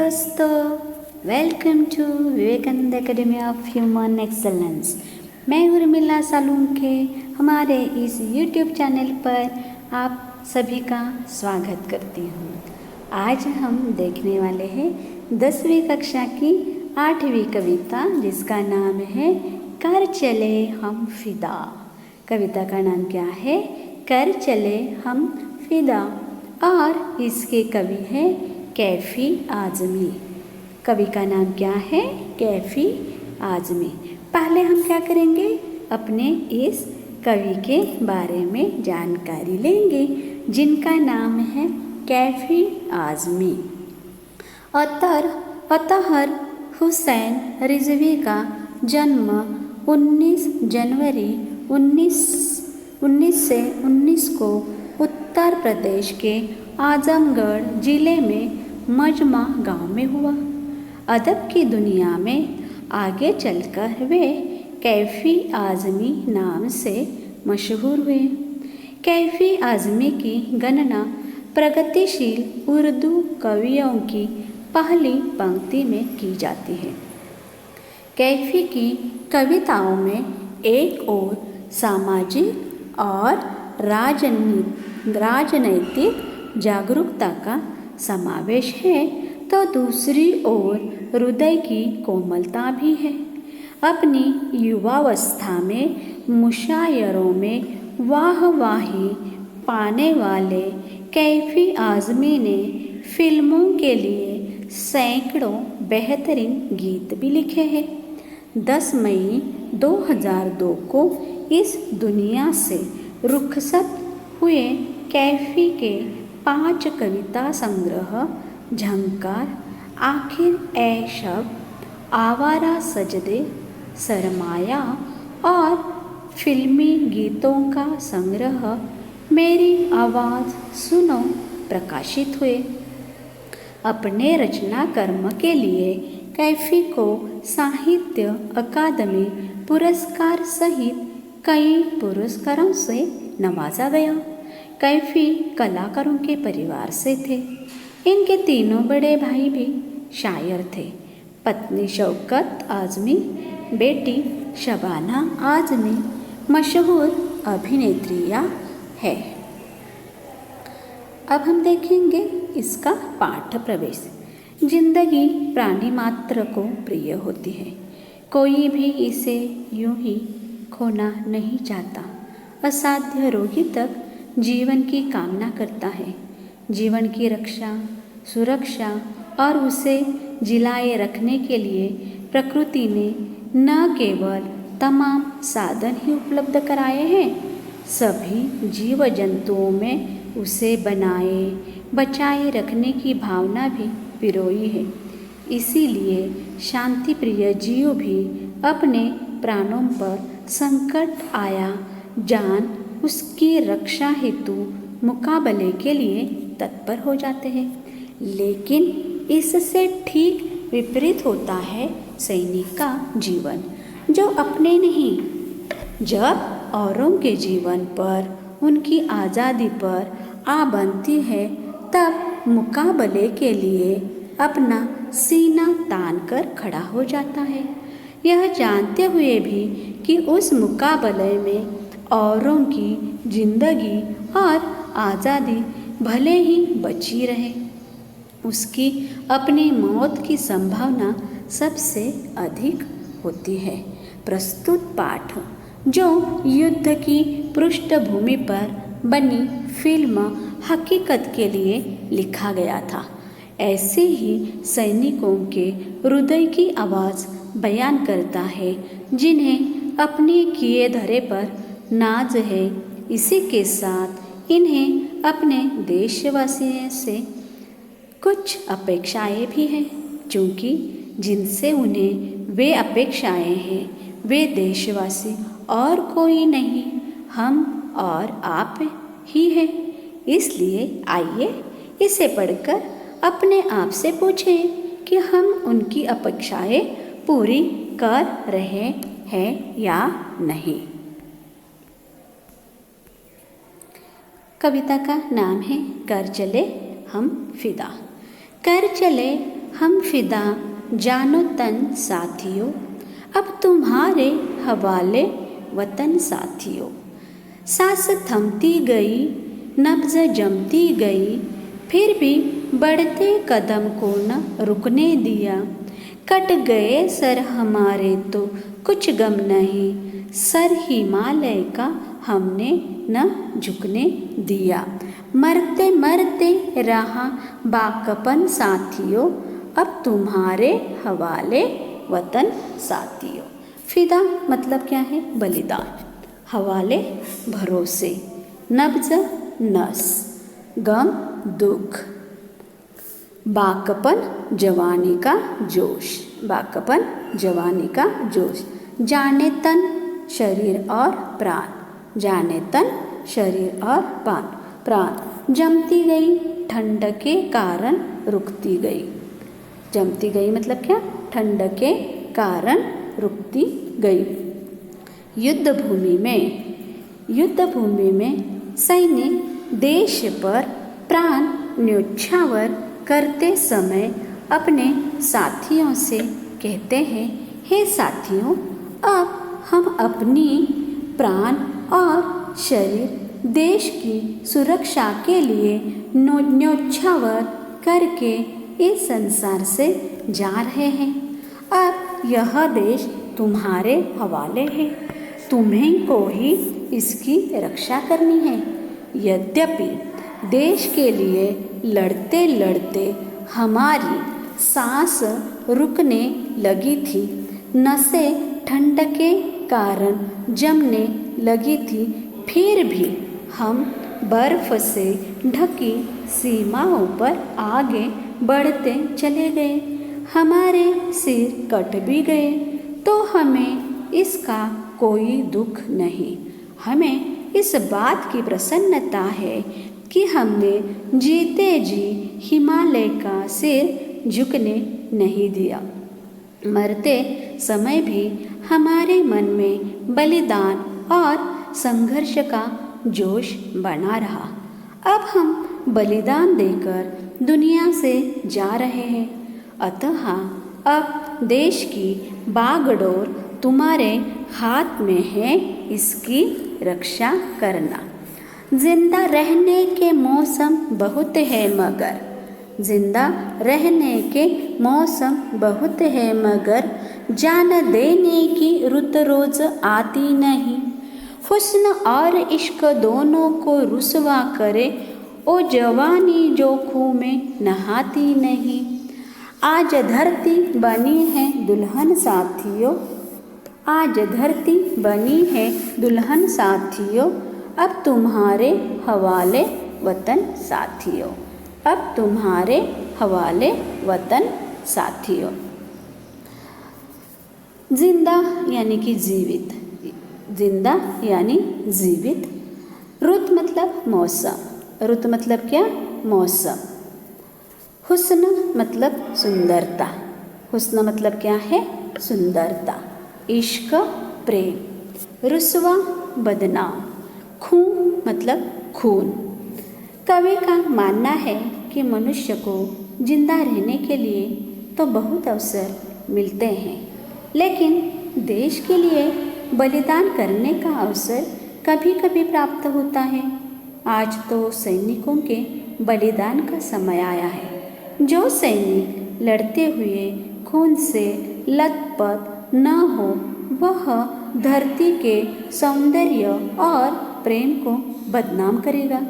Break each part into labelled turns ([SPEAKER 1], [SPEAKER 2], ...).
[SPEAKER 1] दोस्तों, welcome to Vivekananda academy of human excellence. मैं उर्मिला सालुंखे। हमारे इस यूट्यूब चैनल पर आप सभी का स्वागत करती हूँ। आज हम देखने वाले हैं 10वीं कक्षा की 8वीं कविता, जिसका नाम है कर चले हम फिदा। कविता का नाम क्या है? कर चले हम फिदा। और इसके कवि हैं कैफी आज़मी। कवि का नाम क्या है? कैफी आज़मी। पहले हम क्या करेंगे? अपने इस कवि के बारे में जानकारी लेंगे, जिनका नाम है कैफी आज़मी। अतहर हुसैन रिजवी का जन्म 19 जनवरी 1919 को उत्तर प्रदेश के आजमगढ़ जिले में मजमा गांव में हुआ। अदब की दुनिया में आगे चलकर वे कैफी आज़मी नाम से मशहूर हुए। कैफी आज़मी की गणना प्रगतिशील उर्दू कवियों की पहली पंक्ति में की जाती है। कैफी की कविताओं में एक ओर सामाजिक और राजनैतिक जागरूकता का समावेश है, तो दूसरी ओर हृदय की कोमलता भी है। अपनी युवावस्था में मुशायरों में वाहवाही पाने वाले कैफी आज़मी ने फिल्मों के लिए सैकड़ों बेहतरीन गीत भी लिखे हैं। 10 मई 2002 को इस दुनिया से रुखसत हुए कैफी के 5 कविता संग्रह झंकार, आखिर ए शब, आवारा सजदे, सरमाया और फिल्मी गीतों का संग्रह मेरी आवाज़ सुनो प्रकाशित हुए। अपने रचना कर्म के लिए कैफी को साहित्य अकादमी पुरस्कार सहित कई पुरस्कारों से नवाजा गया। कैफी कलाकारों के परिवार से थे। इनके तीनों बड़े भाई भी शायर थे। पत्नी शौकत आज़मी, बेटी शबाना आज़मी मशहूर अभिनेत्रियाँ है। अब हम देखेंगे इसका पाठ प्रवेश। जिंदगी प्राणी मात्र को प्रिय होती है, कोई भी इसे यूं ही खोना नहीं चाहता। असाध्य रोगी तक जीवन की कामना करता है। जीवन की रक्षा, सुरक्षा और उसे जिलाए रखने के लिए प्रकृति ने न केवल तमाम साधन ही उपलब्ध कराए हैं, सभी जीव जंतुओं में उसे बनाए बचाए रखने की भावना भी पिरोई है। इसीलिए शांति प्रिय जीव भी अपने प्राणों पर संकट आया जान उसकी रक्षा हेतु मुकाबले के लिए तत्पर हो जाते हैं। लेकिन इससे ठीक विपरीत होता है सैनिक का जीवन, जो अपने नहीं, जब औरों के जीवन पर, उनकी आज़ादी पर आ बनती है, तब मुकाबले के लिए अपना सीना तान कर खड़ा हो जाता है, यह जानते हुए भी कि उस मुकाबले में औरों की जिंदगी और आज़ादी भले ही बची रहे, उसकी अपनी मौत की संभावना सबसे अधिक होती है। प्रस्तुत पाठ, जो युद्ध की पृष्ठभूमि पर बनी फिल्म हकीकत के लिए लिखा गया था, ऐसे ही सैनिकों के हृदय की आवाज़ बयान करता है, जिन्हें अपने किए धरे पर नाज है। इसी के साथ इन्हें अपने देशवासियों से कुछ अपेक्षाएं भी हैं, क्योंकि जिनसे उन्हें वे अपेक्षाएं हैं, वे देशवासी और कोई नहीं, हम और आप ही हैं। इसलिए आइए इसे पढ़कर अपने आप से पूछें कि हम उनकी अपेक्षाएं पूरी कर रहे हैं या नहीं। कविता का नाम है कर चले हम फिदा। कर चले हम फिदा जानो तन साथियों, अब तुम्हारे हवाले वतन साथियों। सांस थमती गई, नब्ज जमती गई, फिर भी बढ़ते कदम को न रुकने दिया। कट गए सर हमारे तो कुछ गम नहीं, सर हिमालय का हमने न झुकने दिया। मरते मरते रहा बाकपन साथियों, अब तुम्हारे हवाले वतन साथियों। फिदा मतलब क्या है? बलिदान। हवाले भरोसे, नब्ज नस, गम दुख, बाकपन जवानी का जोश, बाकपन जवानी का जोश। जाने तन शरीर और प्राण, जाने तन शरीर और प्राण। जमती गई ठंड के कारण रुकती गई, जमती गई मतलब क्या? ठंड के कारण रुकती गई। युद्ध भूमि में सैनिक देश पर प्राण न्योछावर करते समय अपने साथियों से कहते हैं, हे साथियों, अब हम अपनी प्राण और शरीर देश की सुरक्षा के लिए न्योछावर करके इस संसार से जा रहे हैं। अब यह देश तुम्हारे हवाले है, तुम्हें को ही इसकी रक्षा करनी है। यद्यपि देश के लिए लड़ते लड़ते हमारी सांस रुकने लगी थी, नसें ठंड के कारण जमने लगी थी, फिर भी हम बर्फ से ढकी सीमाओं पर आगे बढ़ते चले गए। हमारे सिर कट भी गए तो हमें इसका कोई दुख नहीं। हमें इस बात की प्रसन्नता है कि हमने जीते जी हिमालय का सिर झुकने नहीं दिया। मरते समय भी हमारे मन में बलिदान और संघर्ष का जोश बना रहा। अब हम बलिदान देकर दुनिया से जा रहे हैं, अतः अब देश की बागडोर तुम्हारे हाथ में है, इसकी रक्षा करना। जिंदा रहने के मौसम बहुत है मगर, जिंदा रहने के मौसम बहुत है मगर, जान देने की रुत रोज आती नहीं। हुस्न और इश्क दोनों को रुसवा करे, ओ जवानी जो खूह में नहाती नहीं। आज धरती बनी है दुल्हन साथियों, आज धरती बनी है दुल्हन साथियों, अब तुम्हारे हवाले वतन साथियों, अब तुम्हारे हवाले वतन साथियों। जिंदा यानी कि जीवित, जिंदा यानी जीवित। रुत मतलब मौसम, रुत मतलब क्या? मौसम। हुस्न मतलब सुंदरता, हुस्न मतलब क्या है? सुंदरता। इश्क प्रेम। रुसवा बदनाम। खून मतलब खून। कवि का मानना है कि मनुष्य को जिंदा रहने के लिए तो बहुत अवसर मिलते हैं, लेकिन देश के लिए बलिदान करने का अवसर कभी कभी प्राप्त होता है। आज तो सैनिकों के बलिदान का समय आया है। जो सैनिक लड़ते हुए खून से लथपथ न हो, वह धरती के सौंदर्य और प्रेम को बदनाम करेगा।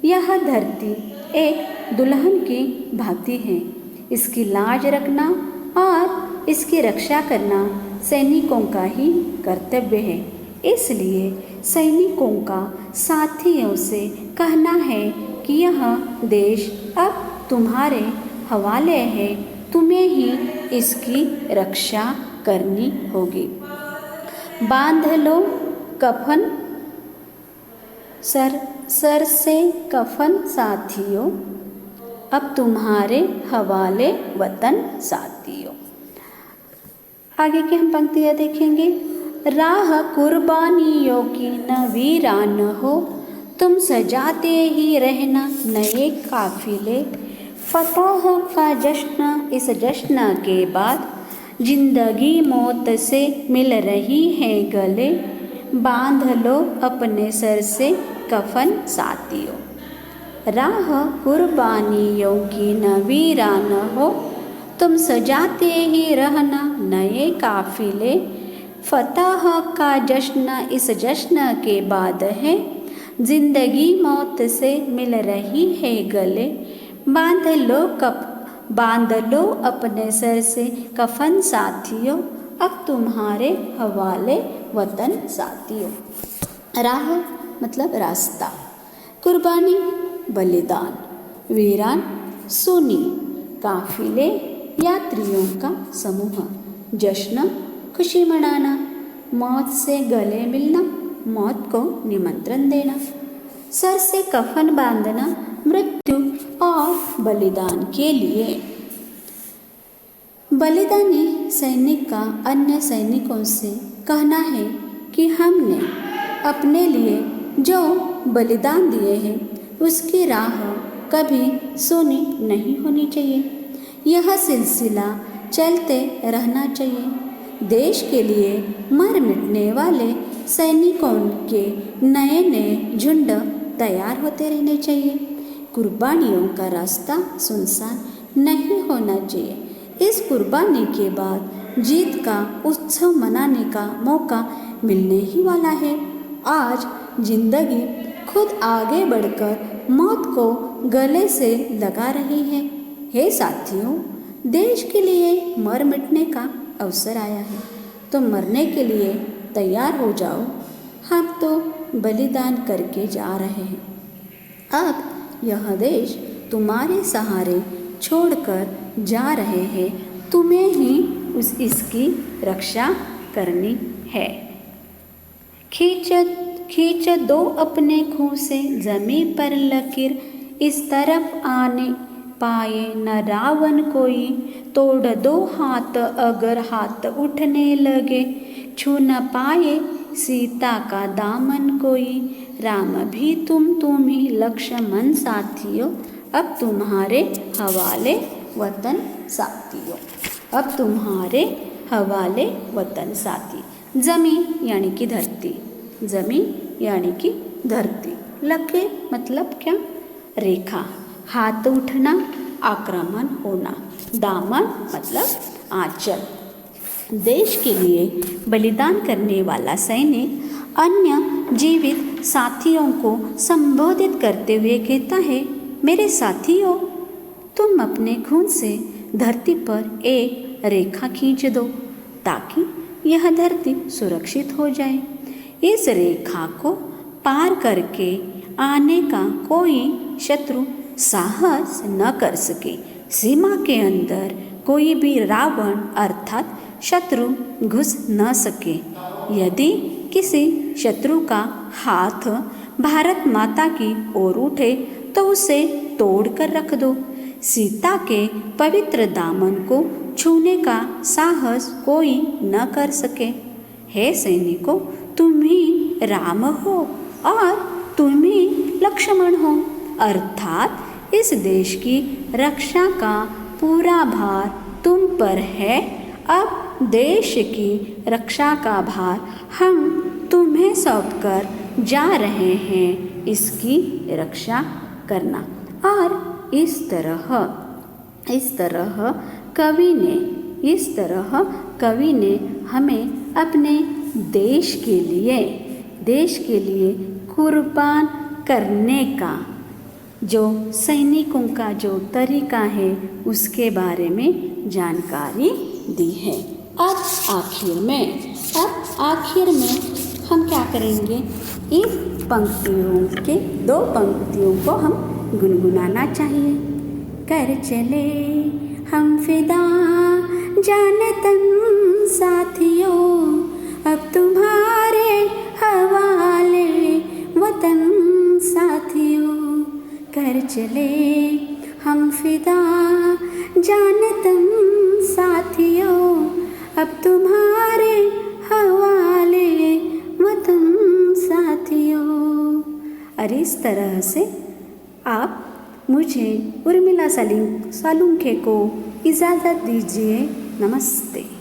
[SPEAKER 1] यह धरती एक दुल्हन की भांति है, इसकी लाज रखना और इसकी रक्षा करना सैनिकों का ही कर्तव्य है। इसलिए सैनिकों का साथियों से कहना है कि यह देश अब तुम्हारे हवाले है, तुम्हें ही इसकी रक्षा करनी होगी। बांध लो कफन सर से कफन साथियों, अब तुम्हारे हवाले वतन साथियों। आगे की हम पंक्तियाँ देखेंगे। राह कुर्बानियों की न वीरान हो, तुम सजाते ही रहना नए काफिले, फतह का जश्न, इस जश्न के बाद जिंदगी मौत से मिल रही है गले, बांध लो अपने सर से कफन साथियों। राह कुर्बानियों की न वीरान हो, तुम सजाते ही रहना नए काफिले। फतह का जश्न, इस जश्न के बाद है जिंदगी मौत से मिल रही है गले, बांध लो अपने सर से कफन साथियों, अब तुम्हारे हवाले वतन साथियों। राह मतलब रास्ता, कुर्बानी बलिदान, वीरान सुनी, काफिले यात्रियों का समूह, जश्न खुशी मनाना, मौत से गले मिलना, मौत को निमंत्रण देना, सर से कफन बांधना, मृत्यु और बलिदान के लिए। बलिदानी सैनिक का अन्य सैनिकों से कहना है कि हमने अपने लिए जो बलिदान दिए हैं उसकी राह कभी सुनी नहीं होनी चाहिए। यह सिलसिला चलते रहना चाहिए। देश के लिए मर मिटने वाले सैनिकों के नए नए झुंड तैयार होते रहने चाहिए। कुर्बानियों का रास्ता सुनसान नहीं होना चाहिए। इस कुर्बानी के बाद जीत का उत्सव मनाने का मौका मिलने ही वाला है। आज जिंदगी खुद आगे बढ़कर मौत को गले से लगा रही है। हे साथियों, देश के लिए मर मिटने का अवसर आया है, तो मरने के लिए तैयार हो जाओ। हम तो बलिदान करके जा रहे हैं। अब यह देश तुम्हारे सहारे छोड़कर जा रहे हैं, तुम्हें ही इसकी रक्षा करनी है। खींच दो अपने खूं से ज़मीं पर लकीर, इस तरफ आने पाए न रावण कोई, तोड़ दो हाथ अगर हाथ उठने लगे, छू न पाए सीता का दामन कोई। राम भी तुम ही लक्ष्मण साथियों, अब तुम्हारे हवाले वतन साथियों, अब तुम्हारे हवाले वतन साथी। ज़मीं यानी कि धरती, ज़मीन यानी कि धरती, लकीर मतलब क्या? रेखा, हाथ उठना आक्रमण होना, दामन मतलब आंचल। देश के लिए बलिदान करने वाला सैनिक अन्य जीवित साथियों को संबोधित करते हुए कहता है, मेरे साथियों, तुम अपने खून से धरती पर एक रेखा खींच दो ताकि यह धरती सुरक्षित हो जाए। इस रेखा को पार करके आने का कोई शत्रु साहस न कर सके। सीमा के अंदर कोई भी रावण अर्थात शत्रु घुस न सके। यदि किसी शत्रु का हाथ भारत माता की ओर उठे तो उसे तोड़ कर रख दो। सीता के पवित्र दामन को छूने का साहस कोई न कर सके। हे सैनिकों, तुम ही राम हो और तुम ही लक्ष्मण हो, अर्थात इस देश की रक्षा का पूरा भार तुम पर है। अब देश की रक्षा का भार हम तुम्हें सौंपकर जा रहे हैं, इसकी रक्षा करना। और इस तरह कवि ने हमें अपने देश के लिए कुर्बान करने का जो सैनिकों का जो तरीका है उसके बारे में जानकारी दी है। अब आखिर में हम क्या करेंगे? इस पंक्तियों के 2 पंक्तियों को हम गुनगुनाना चाहिए। कर चले हम फिदा जाने तन साथियों, अब तुम्हारे हवाले वतन साथियों। कर चले हम फिदा जाने तन साथियों, अब तुम्हारे हवाले वतन साथियों। और इस तरह से आप मुझे उर्मिला सालुंखे को इजाज़त दीजिए। नमस्ते।